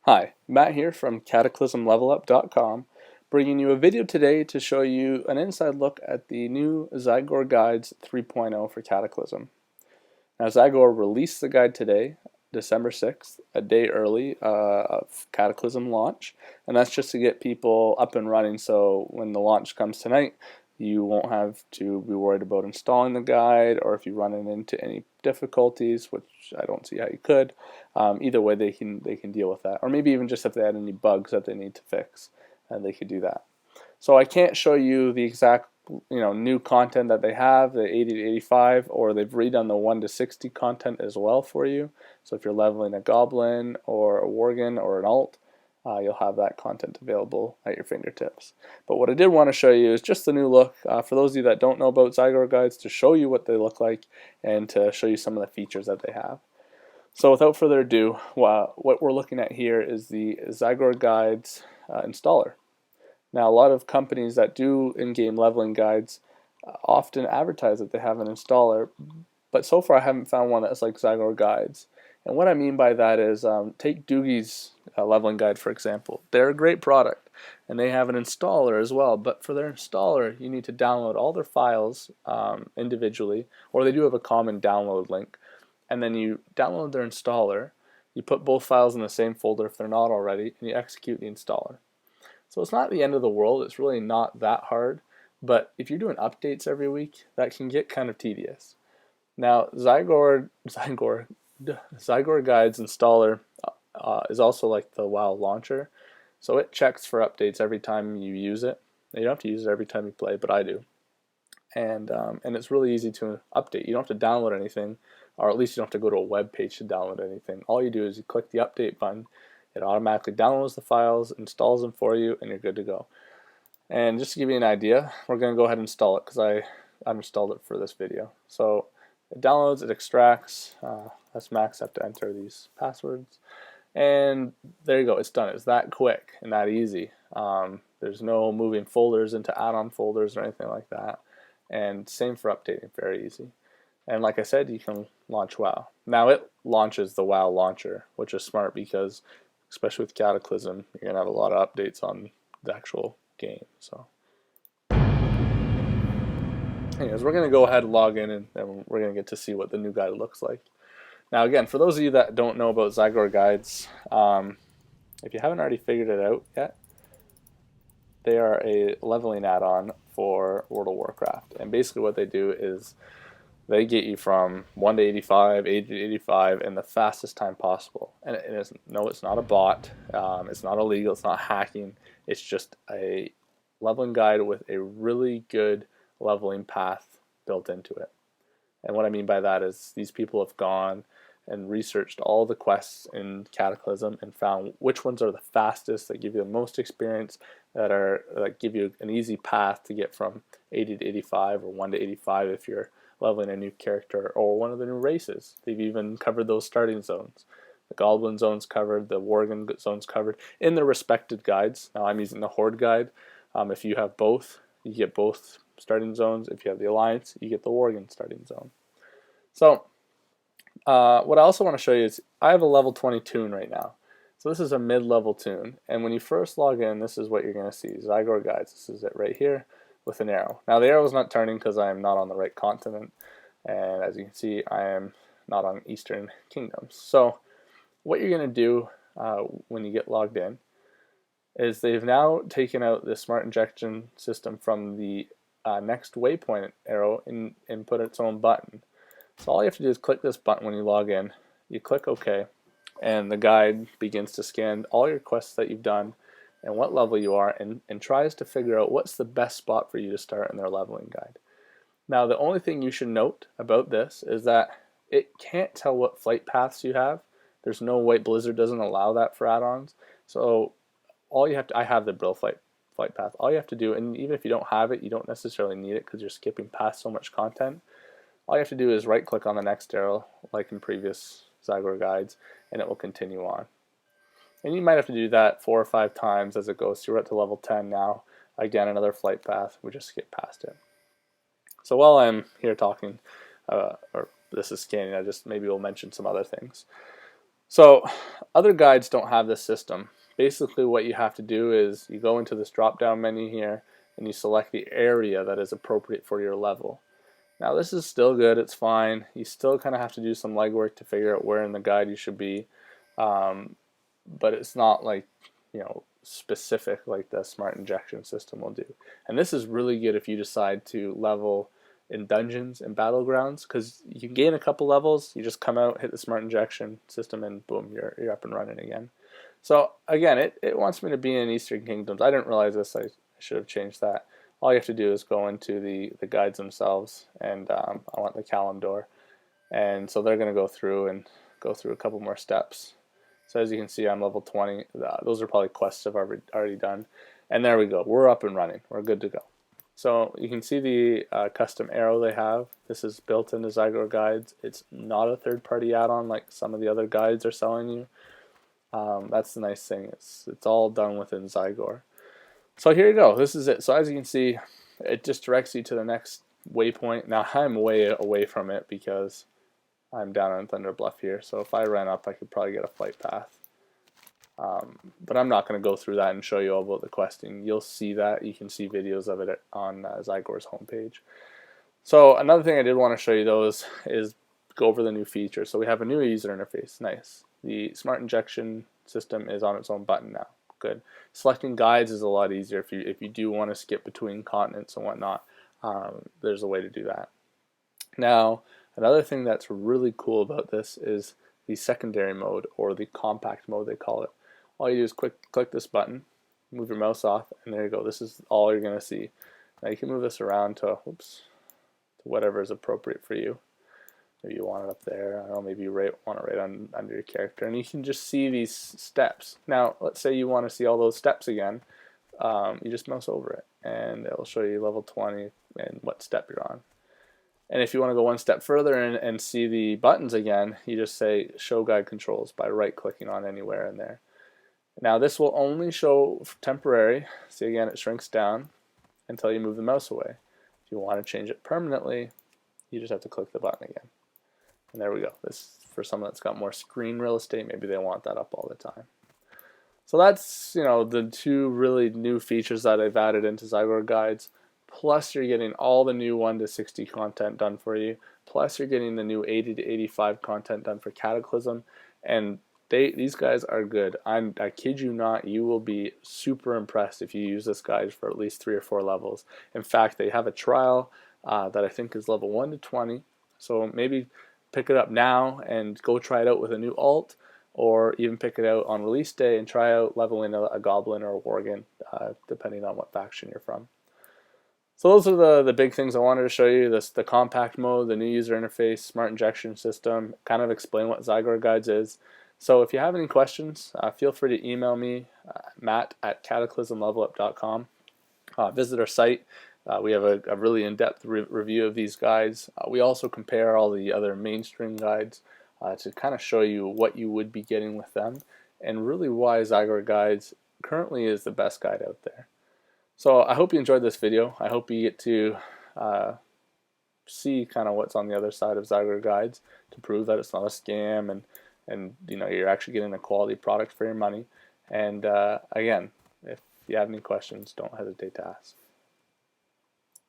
Hi, Matt here from CataclysmLevelUp.com, bringing you a video today to show you an inside look at the new Zygor Guides 3.0 for Cataclysm. Now, Zygor released the guide today, December 6th, a day early of Cataclysm launch, and that's just to get people up and running so when the launch comes tonight, you won't have to be worried about installing the guide, or if you run into any difficulties, which I don't see how you could. Either way, they can deal with that, or maybe even just if they had any bugs that they need to fix, and they could do that. So I can't show you the exact new content that they have, the 80 to 85, or they've redone the 1 to 60 content as well for you. So if you're leveling a Goblin or a Worgen or an alt, you'll have that content available at your fingertips. But what I did want to show you is just the new look for those of you that don't know about Zygor guides, to show you what they look like and to show you some of the features that they have. So without further ado, what we're looking at here is the Zygor guides installer. Now, a lot of companies that do in-game leveling guides often advertise that they have an installer, but so far I haven't found one that's like Zygor guides. And what I mean by that is, take Doogie's leveling guide, for example. They're a great product, and they have an installer as well, but for their installer, you need to download all their files individually, or they do have a common download link, and then you download their installer, you put both files in the same folder if they're not already, and you execute the installer. So it's not the end of the world, it's really not that hard, but if you're doing updates every week, that can get kind of tedious. Now, Zygor Guides installer is also like the WoW launcher, so it checks for updates every time you use it. Now, you don't have to use it every time you play, but I do. And it's really easy to update. You don't have to download anything, or at least you don't have to go to a web page to download anything. All you do is you click the update button, it automatically downloads the files, installs them for you, and you're good to go. And just to give you an idea, we're going to go ahead and install it because I've installed it for this video. So it downloads, it extracts, us Max have to enter these passwords, and there you go, it's done. It's that quick and that easy. There's no moving folders into add-on folders or anything like that. And same for updating, very easy. And like I said, you can launch WoW. Now it launches the WoW launcher, which is smart because, especially with Cataclysm, you're going to have a lot of updates on the actual game. So anyways, we're going to go ahead and log in, and we're going to get to see what the new guide looks like. Now again, for those of you that don't know about Zygor guides, if you haven't already figured it out yet, they are a leveling add-on for World of Warcraft. And basically what they do is they get you from 1 to 85, 80 to 85 in the fastest time possible. And it's not a bot, it's not illegal, it's not hacking, it's just a leveling guide with a really good leveling path built into it. And what I mean by that is these people have gone and researched all the quests in Cataclysm and found which ones are the fastest, that give you the most experience, that give you an easy path to get from 80 to 85 or 1 to 85 if you're leveling a new character or one of the new races. They've even covered those starting zones. The Goblin zone's covered, the Worgen zone's covered in their respected guides. Now I'm using the Horde guide. If you have both, you get both starting zones. If you have the Alliance, you get the Worgen starting zone. So what I also want to show you is I have a level 20 toon right now. So this is a mid-level toon, and when you first log in, this is what you're going to see. Zygor guides, this is it right here with an arrow. Now the arrow is not turning because I am not on the right continent, and as you can see, I am not on Eastern Kingdoms. So what you're going to do when you get logged in is they've now taken out the smart injection system from the next waypoint arrow and put its own button. So all you have to do is click this button when you log in, you click OK, and the guide begins to scan all your quests that you've done and what level you are, and tries to figure out what's the best spot for you to start in their leveling guide. Now the only thing you should note about this is that it can't tell what flight paths you have. There's no way, Blizzard doesn't allow that for add-ons. So all you have to, I have the Brill flight path. All you have to do, and even if you don't have it, you don't necessarily need it because you're skipping past so much content. All you have to do is right click on the next arrow like in previous Zygor guides, and it will continue on. And you might have to do that 4 or 5 times as it goes. So you're up to level 10 now. Again, another flight path. We just skip past it. So while I'm here talking, or this is scanning, maybe we'll mention some other things. So other guides don't have this system. Basically what you have to do is you go into this drop down menu here and you select the area that is appropriate for your level. Now this is still good, it's fine. You still kind of have to do some legwork to figure out where in the guide you should be, but it's not like, you know, specific like the smart injection system will do. And this is really good if you decide to level in dungeons and battlegrounds, because you can gain a couple levels, you just come out, hit the smart injection system, and boom, you're up and running again. So again, it wants me to be in Eastern Kingdoms. I didn't realize this, I should have changed that. All you have to do is go into the guides themselves, and I want the Kalimdor, and so they're going to go through a couple more steps. So as you can see, I'm level 20. Those are probably quests I've already done, and there we go. We're up and running. We're good to go. So you can see the custom arrow they have. This is built into Zygor guides. It's not a third-party add-on like some of the other guides are selling you. That's the nice thing. It's all done within Zygor. So here you go. This is it. So as you can see, it just directs you to the next waypoint. Now I'm way away from it because I'm down on Thunder Bluff here. So if I ran up, I could probably get a flight path. But I'm not going to go through that and show you all about the questing. You'll see that. You can see videos of it on Zygor's homepage. So another thing I did want to show you though is go over the new features. So we have a new user interface. Nice. The smart injection system is on its own button now. Good. Selecting guides is a lot easier if you do want to skip between continents and whatnot. There's a way to do that. Now, another thing that's really cool about this is the secondary mode, or the compact mode they call it. All you do is click this button, move your mouse off, and there you go. This is all you're going to see. Now you can move this around to whatever is appropriate for you. Maybe you want it up there. I don't know, maybe you want it right under your character. And you can just see these steps. Now, let's say you want to see all those steps again. You just mouse over it, and it'll show you level 20 and what step you're on. And if you want to go one step further and see the buttons again, you just say Show Guide Controls by right-clicking on anywhere in there. Now, this will only show temporary. See, again, it shrinks down until you move the mouse away. If you want to change it permanently, you just have to click the button again. And there we go. This for someone that's got more screen real estate, maybe they want that up all the time. So that's, you know, the two really new features that I've added into Zygor guides. Plus you're getting all the new 1 to 60 content done for you. Plus you're getting the new 80 to 85 content done for Cataclysm. And these guys are good. I kid you not, you will be super impressed if you use this guide for at least 3 or 4 levels. In fact, they have a trial that I think is level 1 to 20. So maybe pick it up now and go try it out with a new alt, or even pick it out on release day and try out leveling a Goblin or a Worgen, depending on what faction you're from. So those are the big things I wanted to show you. The compact mode, the new user interface, smart injection system, kind of explain what Zygor Guides is. So if you have any questions, feel free to email me, matt@cataclysmlevelup.com. Visit our site. We have a really in-depth review of these guides. We also compare all the other mainstream guides to kind of show you what you would be getting with them, and really why Zygor Guides currently is the best guide out there. So I hope you enjoyed this video. I hope you get to see kind of what's on the other side of Zygor Guides to prove that it's not a scam, and you know, you're actually getting a quality product for your money. And again, if you have any questions, don't hesitate to ask.